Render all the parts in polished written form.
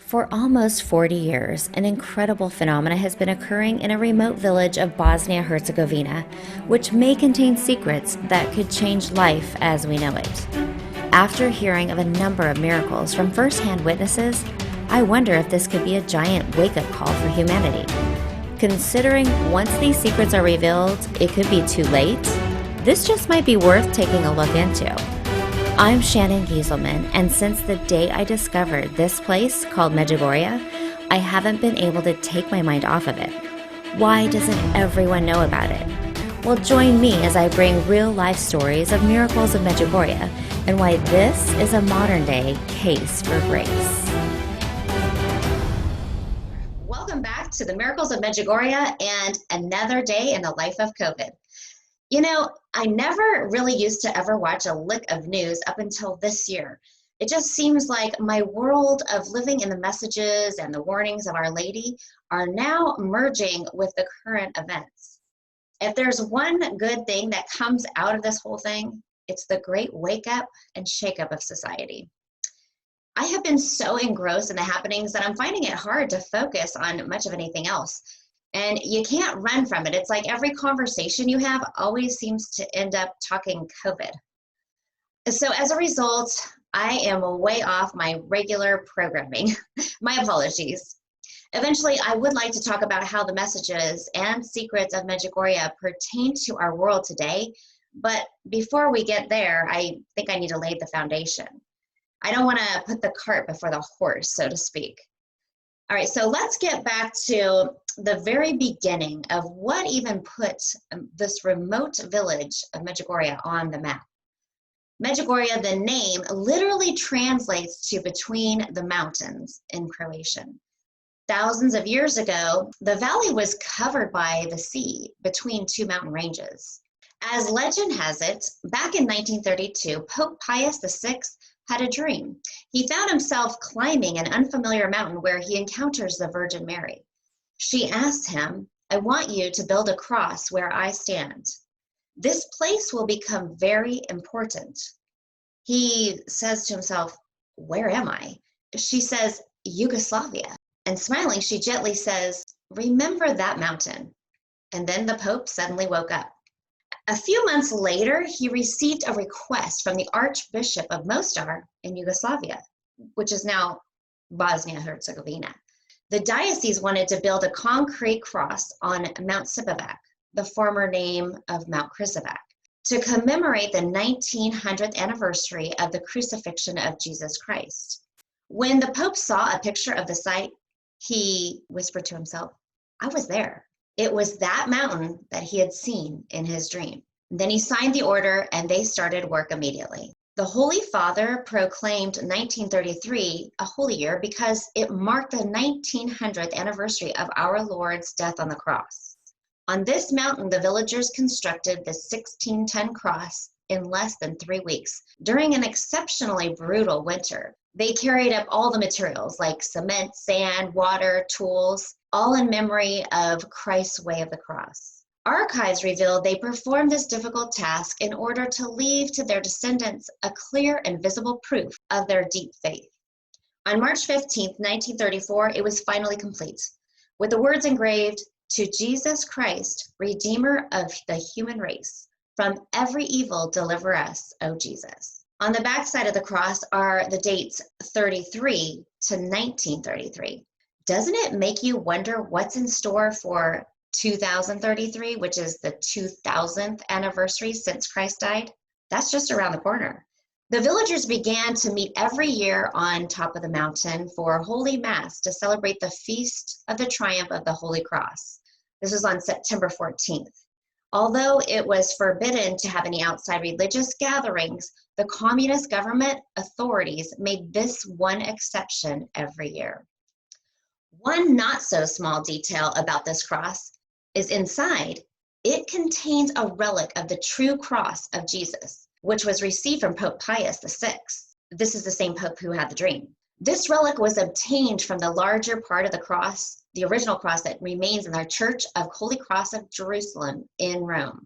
For almost 40 years, an incredible phenomena has been occurring in a remote village of Bosnia-Herzegovina, which may contain secrets that could change life as we know it. After hearing of a number of miracles from first-hand witnesses, I wonder if this could be a giant wake-up call for humanity. Considering once these secrets are revealed, it could be too late, this just might be worth taking a look into. I'm Shannon Gieselman, and since the day I discovered this place called Medjugorje, I haven't been able to take my mind off of it. Why doesn't everyone know about it? Well, join me as I bring real-life stories of miracles of Medjugorje and why this is a modern-day case for grace. Welcome back to the Miracles of Medjugorje and another day in the life of COVID. You know, I never really used to ever watch a lick of news up until this year. It just seems like my world of living in the messages and the warnings of Our Lady are now merging with the current events. If there's one good thing that comes out of this whole thing, it's the great wake up and shake up of society. I have been so engrossed in the happenings that I'm finding it hard to focus on much of anything else. And you can't run from it. It's like every conversation you have always seems to end up talking COVID. So as a result, I am way off my regular programming. My apologies. Eventually, I would like to talk about how the messages and secrets of Medjugorje pertain to our world today. But before we get there, I think I need to lay the foundation. I don't want to put the cart before the horse, so to speak. All right, so let's get back to the very beginning of what even put this remote village of Medjugorje on the map. Medjugorje, the name, literally translates to between the mountains in Croatian. Thousands of years ago, the valley was covered by the sea between two mountain ranges. As legend has it, back in 1932, Pope Pius VI had a dream. He found himself climbing an unfamiliar mountain where he encounters the Virgin Mary. She asked him, "I want you to build a cross where I stand. This place will become very important." He says to himself, "Where am I?" She says, "Yugoslavia." And smiling, she gently says, "Remember that mountain." And then the Pope suddenly woke up. A few months later, he received a request from the Archbishop of Mostar in Yugoslavia, which is now Bosnia-Herzegovina. The diocese wanted to build a concrete cross on Mount Sipovac, the former name of Mount Krizevac, to commemorate the 1900th anniversary of the crucifixion of Jesus Christ. When the Pope saw a picture of the site, he whispered to himself, "I was there." It was that mountain that he had seen in his dream. Then he signed the order and they started work immediately. The Holy Father proclaimed 1933 a holy year because it marked the 1900th anniversary of our Lord's death on the cross. On this mountain, the villagers constructed the 16-ton cross in less than 3 weeks during an exceptionally brutal winter. They carried up all the materials like cement, sand, water, tools, all in memory of Christ's way of the cross. Archives reveal they performed this difficult task in order to leave to their descendants a clear and visible proof of their deep faith. On March 15, 1934, it was finally complete, with the words engraved, "To Jesus Christ, Redeemer of the human race, from every evil deliver us, O Jesus." On the back side of the cross are the dates 33 to 1933. Doesn't it make you wonder what's in store for 2033, which is the 2000th anniversary since Christ died? That's just around the corner. The villagers began to meet every year on top of the mountain for Holy Mass to celebrate the Feast of the Triumph of the Holy Cross. This was on September 14th. Although it was forbidden to have any outside religious gatherings, the communist government authorities made this one exception every year. One not so small detail about this cross is inside, it contains a relic of the true cross of Jesus, which was received from Pope Pius VI. This is the same Pope who had the dream. This relic was obtained from the larger part of the cross, the original cross that remains in the Church of Holy Cross of Jerusalem in Rome.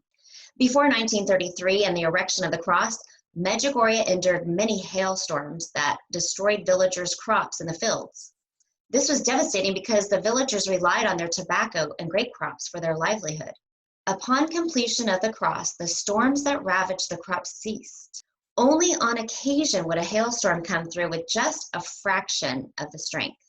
Before 1933 and the erection of the cross, Medjugorje endured many hailstorms that destroyed villagers' crops in the fields. This was devastating because the villagers relied on their tobacco and grape crops for their livelihood. Upon completion of the cross, the storms that ravaged the crops ceased. Only on occasion would a hailstorm come through with just a fraction of the strength.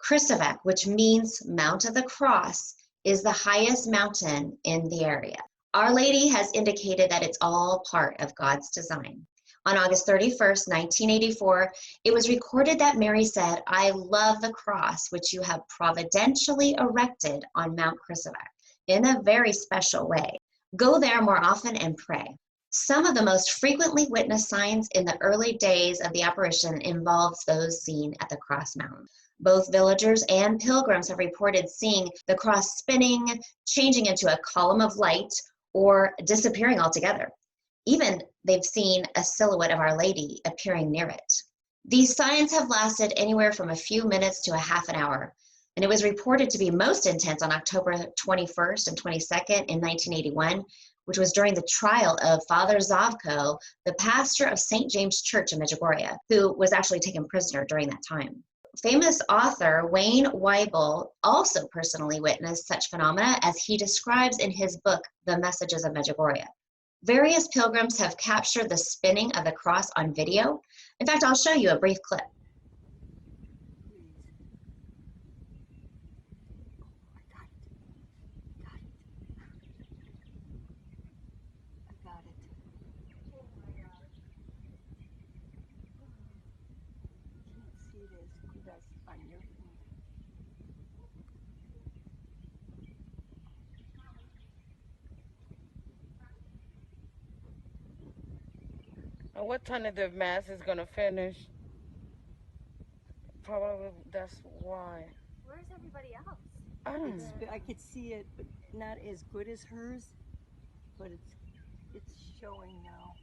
Krizevac, which means Mount of the Cross, is the highest mountain in the area. Our Lady has indicated that it's all part of God's design. On August 31st, 1984, it was recorded that Mary said, "I love the cross which you have providentially erected on Mount Krizevac," in a very special way. Go there more often and pray. Some of the most frequently witnessed signs in the early days of the apparition involves those seen at the Cross Mountain. Both villagers and pilgrims have reported seeing the cross spinning, changing into a column of light, or disappearing altogether. Even they've seen a silhouette of Our Lady appearing near it. These signs have lasted anywhere from a few minutes to a half an hour, and it was reported to be most intense on October 21st and 22nd in 1981, which was during the trial of Father Zavko, the pastor of St. James Church in Medjugorje, who was actually taken prisoner during that time. Famous author Wayne Weibel also personally witnessed such phenomena, as he describes in his book, The Messages of Medjugorje. Various pilgrims have captured the spinning of the cross on video. In fact, I'll show you a brief clip. And what time of the mass is gonna finish? Probably that's why. Where's everybody else? I don't know. I could see it, but not as good as hers. But it's showing now.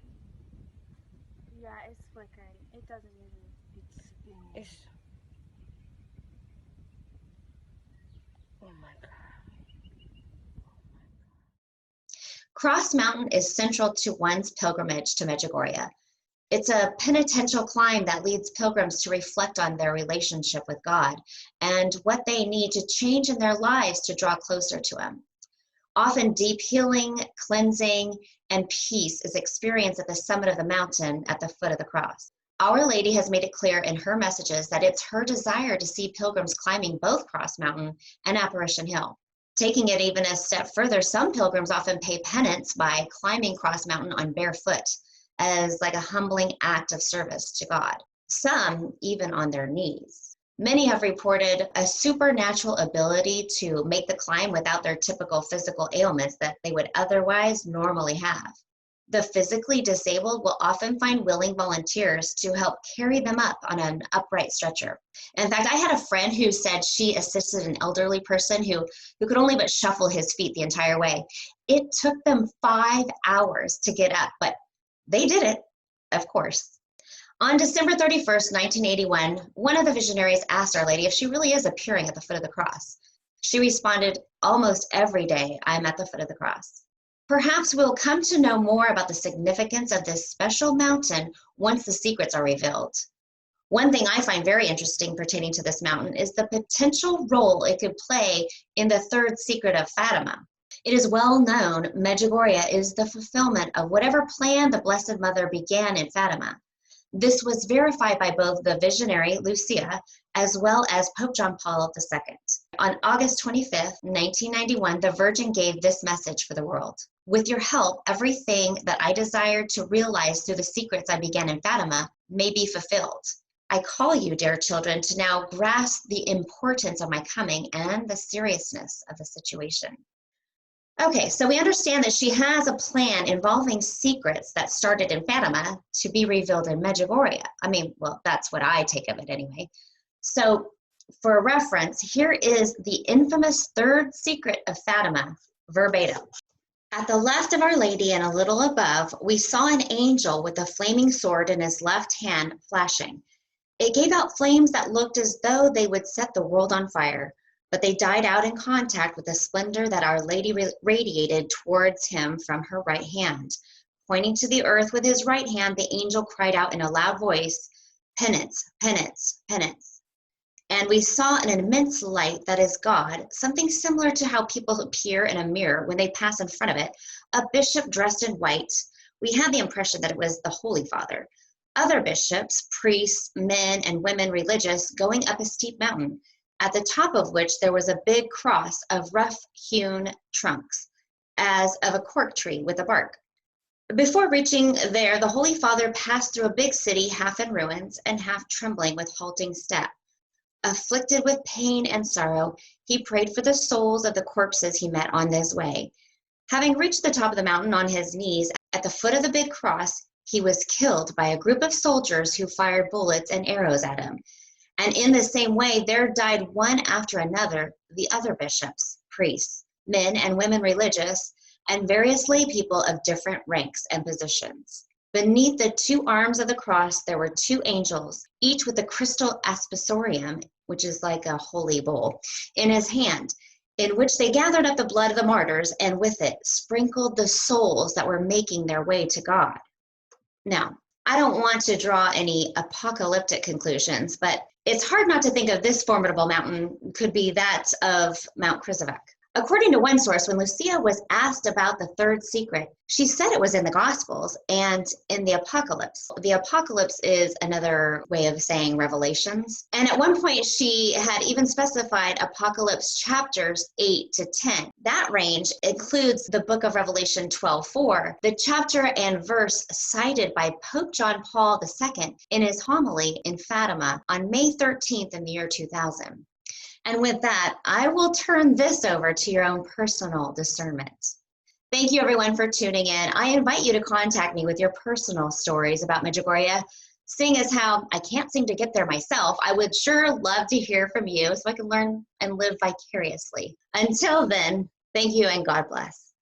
Yeah, it's flickering. It doesn't even. It's spinning. It's, oh my God. Cross Mountain is central to one's pilgrimage to Medjugorje. It's a penitential climb that leads pilgrims to reflect on their relationship with God and what they need to change in their lives to draw closer to Him. Often deep healing, cleansing, and peace is experienced at the summit of the mountain at the foot of the cross. Our Lady has made it clear in her messages that it's her desire to see pilgrims climbing both Cross Mountain and Apparition Hill. Taking it even a step further, some pilgrims often pay penance by climbing Cross Mountain on barefoot, as like a humbling act of service to God. Some even on their knees. Many have reported a supernatural ability to make the climb without their typical physical ailments that they would otherwise normally have. The physically disabled will often find willing volunteers to help carry them up on an upright stretcher. In fact, I had a friend who said she assisted an elderly person who could only but shuffle his feet the entire way. It took them 5 hours to get up, but they did it, of course. On December 31st, 1981, one of the visionaries asked Our Lady if she really is appearing at the foot of the cross. She responded, "Almost every day I'm at the foot of the cross." Perhaps we'll come to know more about the significance of this special mountain once the secrets are revealed. One thing I find very interesting pertaining to this mountain is the potential role it could play in the third secret of Fatima. It is well known Medjugorje is the fulfillment of whatever plan the Blessed Mother began in Fatima. This was verified by both the visionary Lucia as well as Pope John Paul II. On August 25th, 1991, the Virgin gave this message for the world. "With your help, everything that I desired to realize through the secrets I began in Fatima may be fulfilled. I call you, dear children, to now grasp the importance of my coming and the seriousness of the situation." Okay, so we understand that she has a plan involving secrets that started in Fatima to be revealed in Medjugorje. I mean, well, that's what I take of it anyway. So for reference, here is the infamous third secret of Fatima, verbatim. "At the left of Our Lady and a little above, we saw an angel with a flaming sword in his left hand flashing. It gave out flames that looked as though they would set the world on fire, but they died out in contact with the splendor that Our Lady radiated towards him from her right hand. Pointing to the earth with his right hand, the angel cried out in a loud voice, 'Penance, penance, penance.' And we saw an immense light that is God, something similar to how people appear in a mirror when they pass in front of it, a bishop dressed in white. We had the impression that it was the Holy Father. Other bishops, priests, men, and women religious going up a steep mountain, at the top of which there was a big cross of rough-hewn trunks, as of a cork tree with a bark. Before reaching there, the Holy Father passed through a big city, half in ruins and half trembling with halting step. Afflicted with pain and sorrow, he prayed for the souls of the corpses he met on his way. Having reached the top of the mountain on his knees, at the foot of the big cross, he was killed by a group of soldiers who fired bullets and arrows at him. And in the same way, there died one after another the other bishops, priests, men and women religious, and various lay people of different ranks and positions. Beneath the two arms of the cross, there were two angels, each with a crystal aspasorium, which is like a holy bowl, in his hand, in which they gathered up the blood of the martyrs and with it sprinkled the souls that were making their way to God. Now, I don't want to draw any apocalyptic conclusions, but it's hard not to think of this formidable mountain could be that of Mount Krizevac. According to one source, when Lucia was asked about the third secret, she said it was in the Gospels and in the Apocalypse. The Apocalypse is another way of saying Revelations. And at one point, she had even specified Apocalypse chapters 8 to 10. That range includes the book of Revelation 12:4, the chapter and verse cited by Pope John Paul II in his homily in Fatima on May 13th in the year 2000. And with that, I will turn this over to your own personal discernment. Thank you, everyone, for tuning in. I invite you to contact me with your personal stories about Medjugorje. Seeing as how I can't seem to get there myself, I would sure love to hear from you so I can learn and live vicariously. Until then, thank you and God bless.